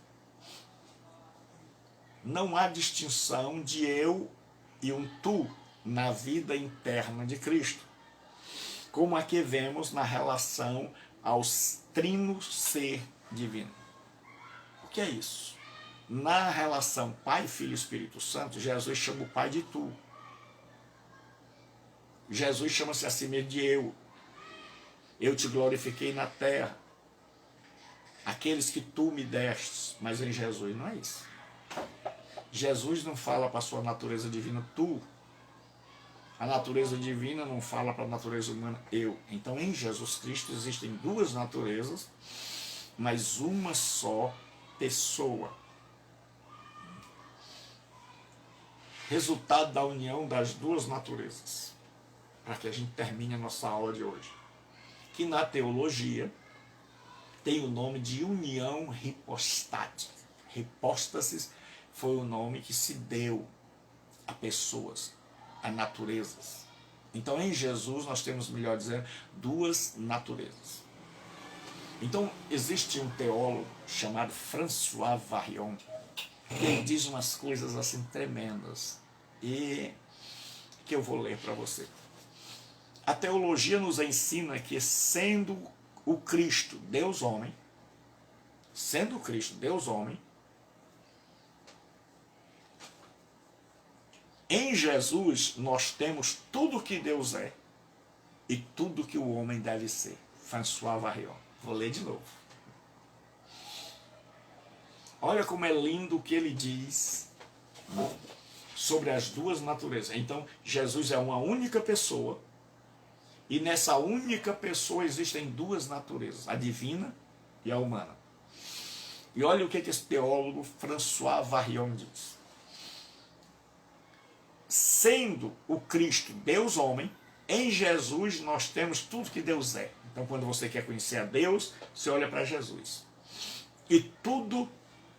não há distinção de eu e um tu na vida interna de Cristo, como a que vemos na relação aos trino ser divino. O que é isso? Na relação Pai, Filho e Espírito Santo, Jesus chama o Pai de tu. Jesus chama-se a si mesmo de eu. Eu te glorifiquei na terra. Aqueles que tu me destes. Mas em Jesus não é isso. Jesus não fala para a sua natureza divina, tu. A natureza divina não fala para a natureza humana, eu. Então, em Jesus Cristo existem duas naturezas, mas uma só pessoa. Resultado da união das duas naturezas. Para que a gente termine a nossa aula de hoje. Que na teologia tem o nome de união hipostática. Hipóstasis foi o nome que se deu a pessoas, a naturezas. Então, em Jesus, nós temos, melhor dizendo, duas naturezas. Então, existe um teólogo chamado François Varillon, que ele diz umas coisas assim tremendas, e que eu vou ler para você. A teologia nos ensina que, sendo o Cristo Deus homem, sendo o Cristo Deus homem, em Jesus nós temos tudo que Deus é e tudo que o homem deve ser. François Varillon. Vou ler de novo. Olha como é lindo o que ele diz sobre as duas naturezas. Então, Jesus é uma única pessoa, e nessa única pessoa existem duas naturezas, a divina e a humana. E olha o que esse teólogo François Varillon diz. Sendo o Cristo Deus homem, em Jesus nós temos tudo que Deus é. Então, quando você quer conhecer a Deus, você olha para Jesus. E tudo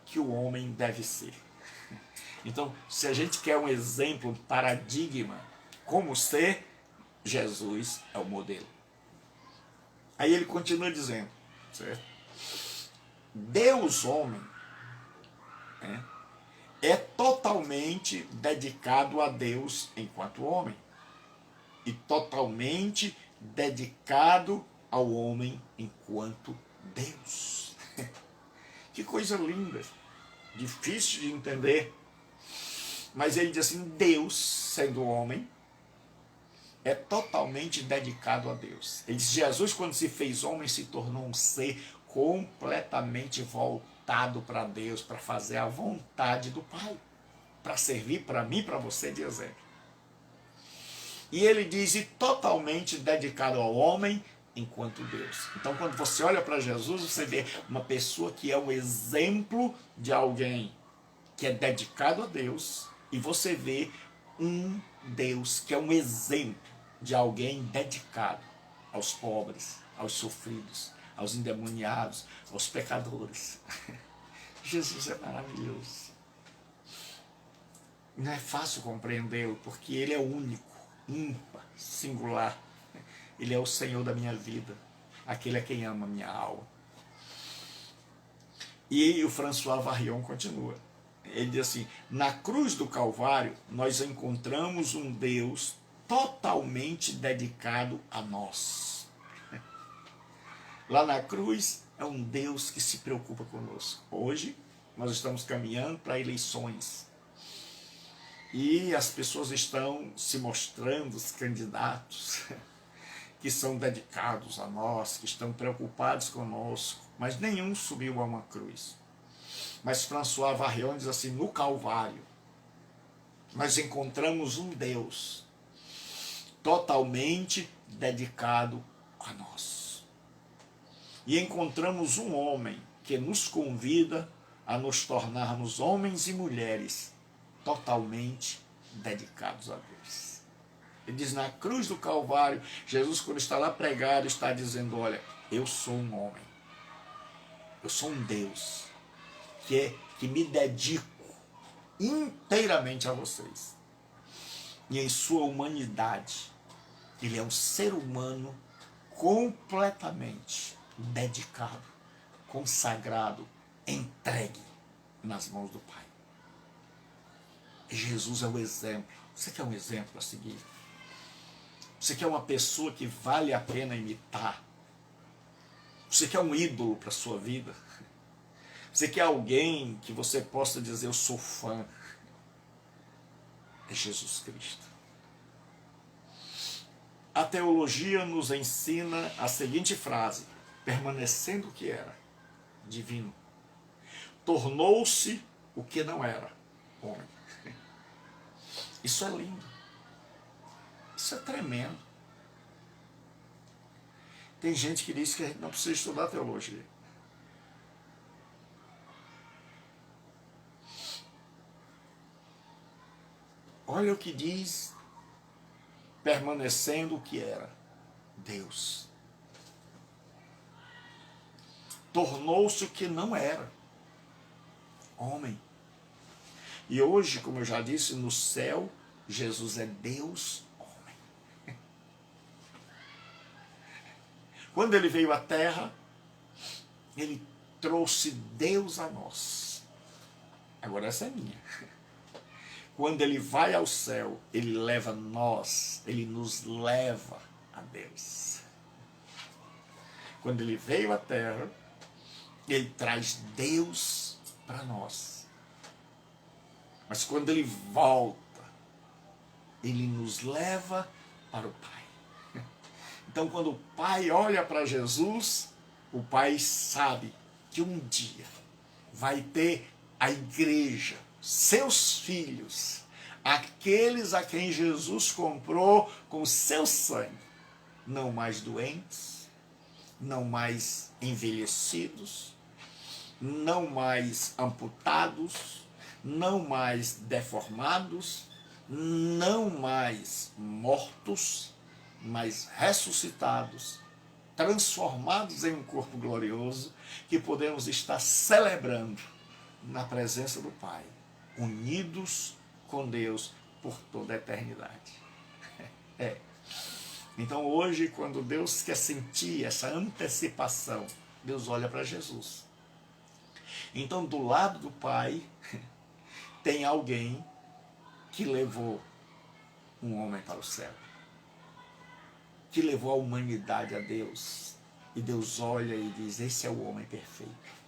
que o homem deve ser. Então, se a gente quer um exemplo, um paradigma, como ser, Jesus é o modelo. Aí ele continua dizendo, certo? Deus homem é totalmente dedicado a Deus enquanto homem e totalmente dedicado ao homem enquanto Deus. Que coisa linda, difícil de entender, mas ele diz assim, Deus, sendo homem, é totalmente dedicado a Deus. Ele diz, Jesus, quando se fez homem, se tornou um ser completamente voltado para Deus, para fazer a vontade do Pai, para servir para mim, para você de exemplo. E ele diz, e totalmente dedicado ao homem enquanto Deus. Então, quando você olha para Jesus, você vê uma pessoa que é um exemplo de alguém que é dedicado a Deus, e você vê um Deus que é um exemplo de alguém dedicado aos pobres, aos sofridos, aos endemoniados, aos pecadores. Jesus é maravilhoso. Não é fácil compreendê-lo, porque ele é único, ímpar, singular. Ele é o Senhor da minha vida, aquele a quem ama a minha alma. E o François Varillon continua. Ele diz assim, na cruz do Calvário, nós encontramos um Deus totalmente dedicado a nós. Lá na cruz é um Deus que se preocupa conosco. Hoje nós estamos caminhando para eleições. E as pessoas estão se mostrando, os candidatos, que são dedicados a nós, que estão preocupados conosco, mas nenhum subiu a uma cruz. Mas François Varillon diz assim, no Calvário, nós encontramos um Deus totalmente dedicado a nós. E encontramos um homem que nos convida a nos tornarmos homens e mulheres totalmente dedicados a Deus. Ele diz, na cruz do Calvário, Jesus, quando está lá pregado, está dizendo, olha, eu sou um homem, eu sou um Deus, que me dedico inteiramente a vocês. E em sua humanidade, ele é um ser humano completamente dedicado, consagrado, entregue nas mãos do Pai. E Jesus é o exemplo. Você quer um exemplo a seguir? Você quer uma pessoa que vale a pena imitar? Você quer um ídolo para a sua vida? Você quer alguém que você possa dizer, eu sou fã? É Jesus Cristo. A teologia nos ensina a seguinte frase, permanecendo o que era, divino, tornou-se o que não era, homem. Isso é lindo. Isso é tremendo. Tem gente que diz que a gente não precisa estudar teologia. Olha o que diz, permanecendo o que era Deus. Tornou-se o que não era, homem. E hoje, como eu já disse, no céu, Jesus é Deus, homem. Quando ele veio à terra, ele trouxe Deus a nós. Agora essa é minha. Quando ele vai ao céu, ele leva nós, ele nos leva a Deus. Quando ele veio à terra, ele traz Deus para nós. Mas quando ele volta, ele nos leva para o Pai. Então, quando o Pai olha para Jesus, o Pai sabe que um dia vai ter a igreja, seus filhos, aqueles a quem Jesus comprou com seu sangue, não mais doentes, não mais envelhecidos, não mais amputados, não mais deformados, não mais mortos, mas ressuscitados, transformados em um corpo glorioso, que podemos estar celebrando na presença do Pai, unidos com Deus por toda a eternidade. Então hoje, quando Deus quer sentir essa antecipação, Deus olha para Jesus. Então do lado do Pai tem alguém que levou um homem para o céu, que levou a humanidade a Deus, e Deus olha e diz, esse é o homem perfeito.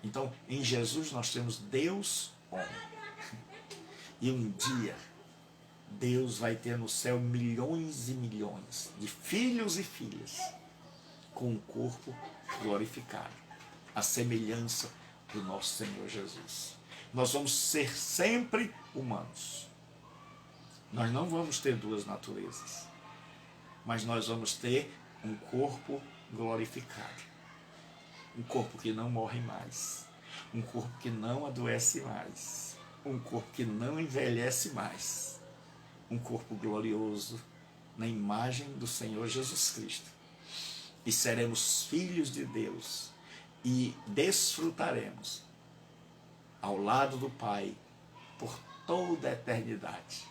Então, em Jesus nós temos Deus, homem. E um dia, Deus vai ter no céu milhões e milhões de filhos e filhas com um corpo glorificado, a semelhança do nosso Senhor Jesus. Nós vamos ser sempre humanos. Nós não vamos ter duas naturezas, mas nós vamos ter um corpo glorificado. Um corpo que não morre mais, um corpo que não adoece mais, um corpo que não envelhece mais, um corpo glorioso na imagem do Senhor Jesus Cristo. E seremos filhos de Deus e desfrutaremos ao lado do Pai por toda a eternidade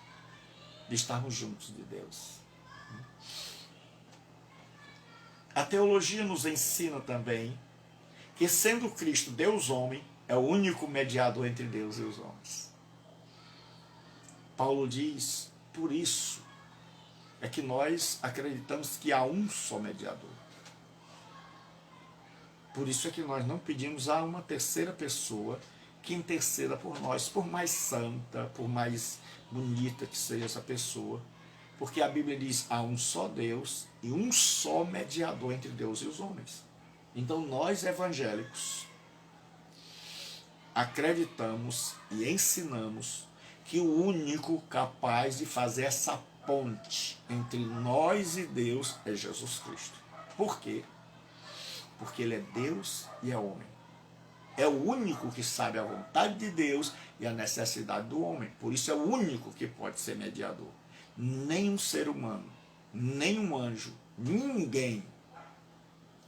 de estarmos juntos de Deus. A teologia nos ensina também que, sendo Cristo Deus homem, é o único mediador entre Deus e os homens. Paulo diz, por isso é que nós acreditamos que há um só mediador. Por isso é que nós não pedimos a uma terceira pessoa que interceda por nós, por mais santa, por mais bonita que seja essa pessoa, porque a Bíblia diz, há um só Deus e um só mediador entre Deus e os homens. Então nós evangélicos acreditamos e ensinamos que o único capaz de fazer essa ponte entre nós e Deus é Jesus Cristo. Por quê? Porque ele é Deus e é homem. É o único que sabe a vontade de Deus e a necessidade do homem. Por isso é o único que pode ser mediador. Nem um ser humano, nem um anjo, ninguém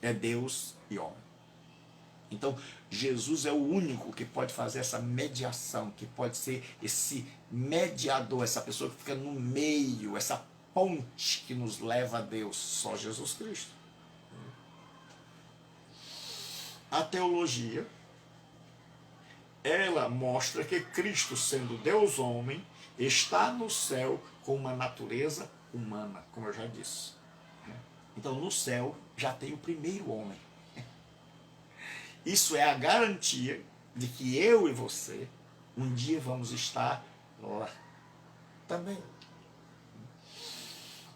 é Deus e homem. Então, Jesus é o único que pode fazer essa mediação, que pode ser esse mediador, essa pessoa que fica no meio, essa ponte que nos leva a Deus, só Jesus Cristo. A teologia, ela mostra que Cristo, sendo Deus homem, está no céu com uma natureza humana, como eu já disse. Então, no céu já tem o primeiro homem. Isso é a garantia de que eu e você um dia vamos estar lá também.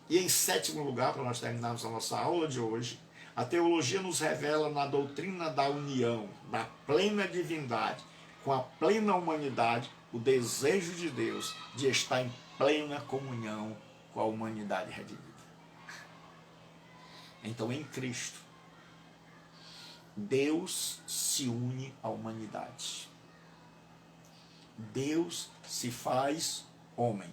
E em sétimo lugar, para nós terminarmos a nossa aula de hoje, a teologia nos revela na doutrina da união, da plena divindade com a plena humanidade, o desejo de Deus de estar em plena comunhão com a humanidade redimida. Então, em Cristo, Deus se une à humanidade. Deus se faz homem.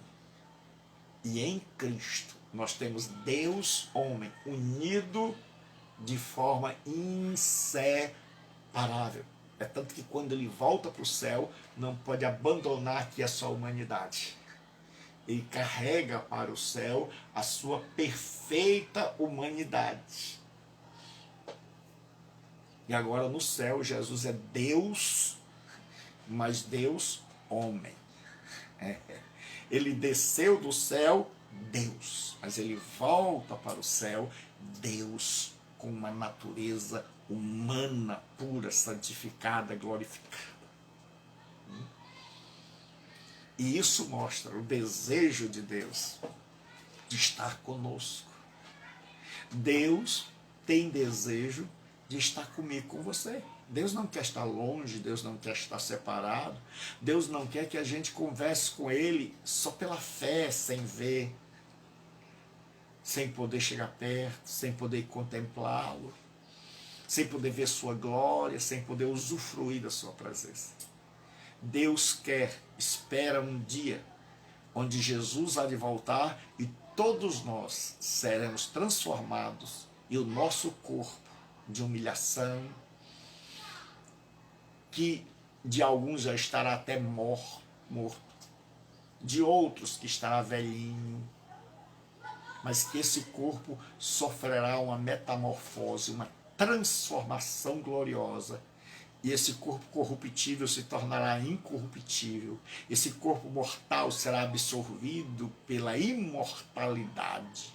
E em Cristo nós temos Deus, homem, unido de forma inseparável. É tanto que quando ele volta para o céu, não pode abandonar aqui a sua humanidade. Ele carrega para o céu a sua perfeita humanidade. E agora no céu, Jesus é Deus, mas Deus homem. Ele desceu do céu, Deus, mas ele volta para o céu, Deus, com uma natureza humana, pura, santificada, glorificada. E isso mostra o desejo de Deus de estar conosco. Deus tem desejo de estar comigo, com você. Deus não quer estar longe, Deus não quer estar separado, Deus não quer que a gente converse com Ele só pela fé, sem ver, sem poder chegar perto, sem poder contemplá-lo, sem poder ver sua glória, sem poder usufruir da sua presença. Deus espera um dia onde Jesus há de voltar e todos nós seremos transformados e o nosso corpo de humilhação, que de alguns já estará até morto, de outros que estará velhinho, mas que esse corpo sofrerá uma metamorfose, uma transformação gloriosa, e esse corpo corruptível se tornará incorruptível, esse corpo mortal será absorvido pela imortalidade,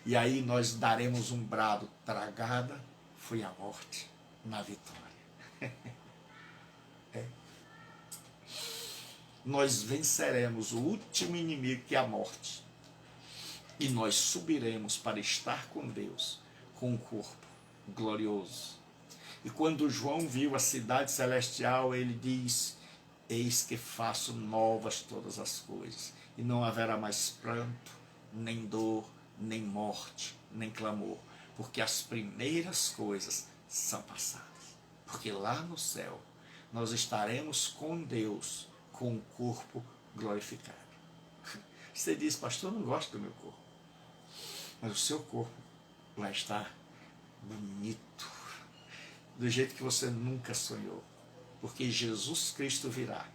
e aí nós daremos um brado: tragada foi a morte na vitória. Nós venceremos o último inimigo, que é a morte, e nós subiremos para estar com Deus, com um corpo glorioso. E quando João viu a cidade celestial, ele diz: eis que faço novas todas as coisas, e não haverá mais pranto, nem dor, nem morte, nem clamor, porque as primeiras coisas são passadas. Porque lá no céu nós estaremos com Deus, com o corpo glorificado. Você diz: pastor, eu não gosto do meu corpo. Mas o seu corpo vai estar bonito, do jeito que você nunca sonhou. Porque Jesus Cristo virá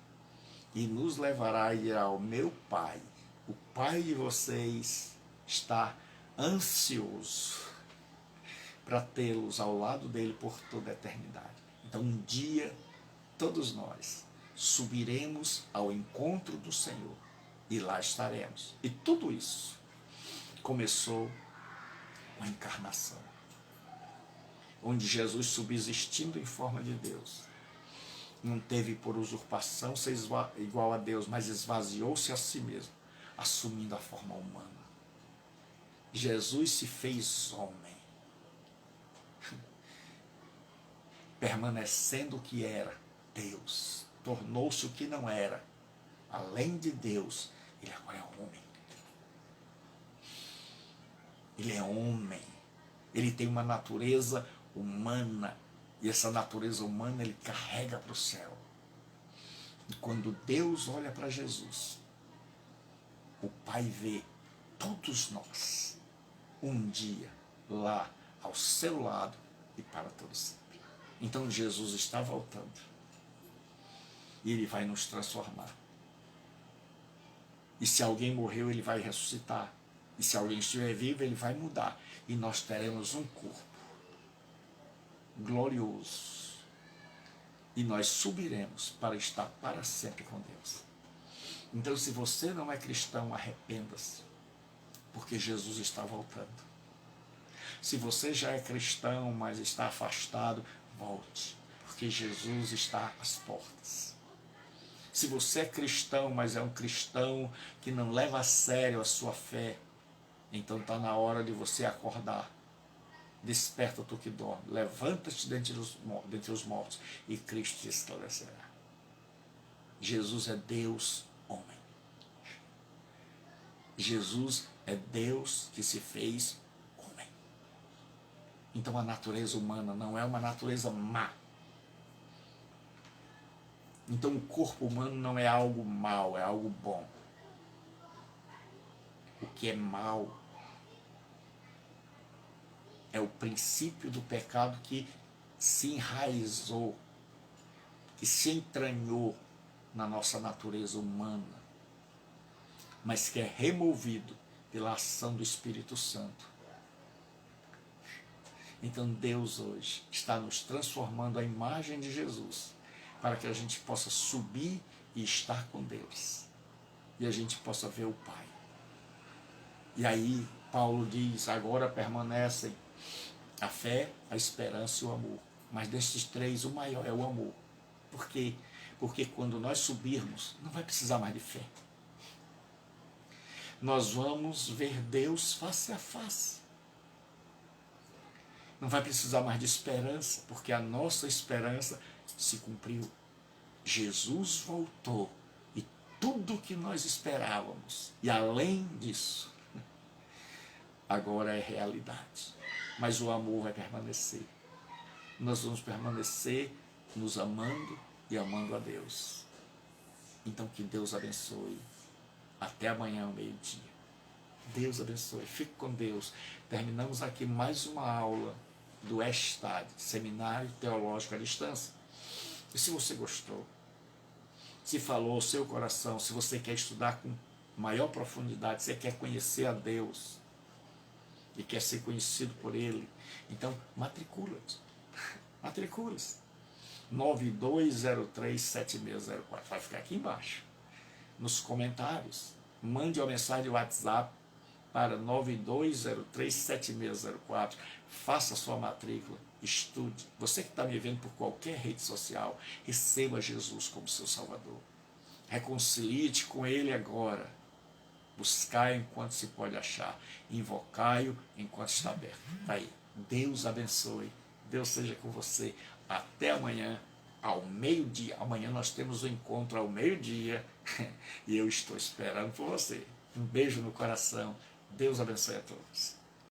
e nos levará e irá ao meu Pai. O Pai de vocês está ansioso para tê-los ao lado dele por toda a eternidade. Então um dia todos nós subiremos ao encontro do Senhor e lá estaremos. E tudo isso começou com a encarnação, onde Jesus, subsistindo em forma de Deus, não teve por usurpação ser igual a Deus, mas esvaziou-se a si mesmo, assumindo a forma humana. Jesus se fez homem, permanecendo o que era Deus, tornou-se o que não era. Além de Deus, ele agora é homem. Ele é homem. Ele tem uma natureza humana. E essa natureza humana ele carrega para o céu. E quando Deus olha para Jesus, o Pai vê todos nós um dia lá ao seu lado e para todo sempre. Então Jesus está voltando. E ele vai nos transformar. E se alguém morreu, ele vai ressuscitar. E se alguém estiver vivo, ele vai mudar. E nós teremos um corpo glorioso. E nós subiremos para estar para sempre com Deus. Então, se você não é cristão, arrependa-se, porque Jesus está voltando. Se você já é cristão, mas está afastado, volte, porque Jesus está às portas. Se você é cristão, mas é um cristão que não leva a sério a sua fé, então está na hora de você acordar. Desperta tu que dorme, levanta-te dentre os mortos e Cristo te esclarecerá. Jesus é Deus homem. Jesus é Deus que se fez homem. Então a natureza humana não é uma natureza má. Então o corpo humano não é algo mau, é algo bom. O que é mau é o princípio do pecado que se enraizou, que se entranhou na nossa natureza humana, mas que é removido pela ação do Espírito Santo. Então Deus hoje está nos transformando à imagem de Jesus, para que a gente possa subir e estar com Deus, e a gente possa ver o Pai. E aí Paulo diz, agora permanecem a fé, a esperança e o amor. Mas desses três, o maior é o amor. Por quê? Porque quando nós subirmos, não vai precisar mais de fé. Nós vamos ver Deus face a face. Não vai precisar mais de esperança, porque a nossa esperança se cumpriu. Jesus voltou e tudo que nós esperávamos, e além disso, agora é realidade. Mas o amor vai permanecer. Nós vamos permanecer nos amando e amando a Deus. Então que Deus abençoe. Até amanhã ao meio-dia. Deus abençoe. Fique com Deus. Terminamos aqui mais uma aula do ESTAD, Seminário Teológico à Distância. E se você gostou, se falou ao seu coração, se você quer estudar com maior profundidade, se você quer conhecer a Deus e quer ser conhecido por Ele, então matricula-te. Matricula-se. 92037604. Vai ficar aqui embaixo. Nos comentários, mande uma mensagem de WhatsApp para 92037604. Faça a sua matrícula, estude. Você que está me vendo por qualquer rede social, receba Jesus como seu Salvador. Reconcilie-te com Ele agora. Buscai enquanto se pode achar. Invocai-o enquanto está aberto. Está aí. Deus abençoe. Deus seja com você. Até amanhã, ao meio-dia. Amanhã nós temos um encontro ao meio-dia. E eu estou esperando por você. Um beijo no coração. Deus abençoe a todos.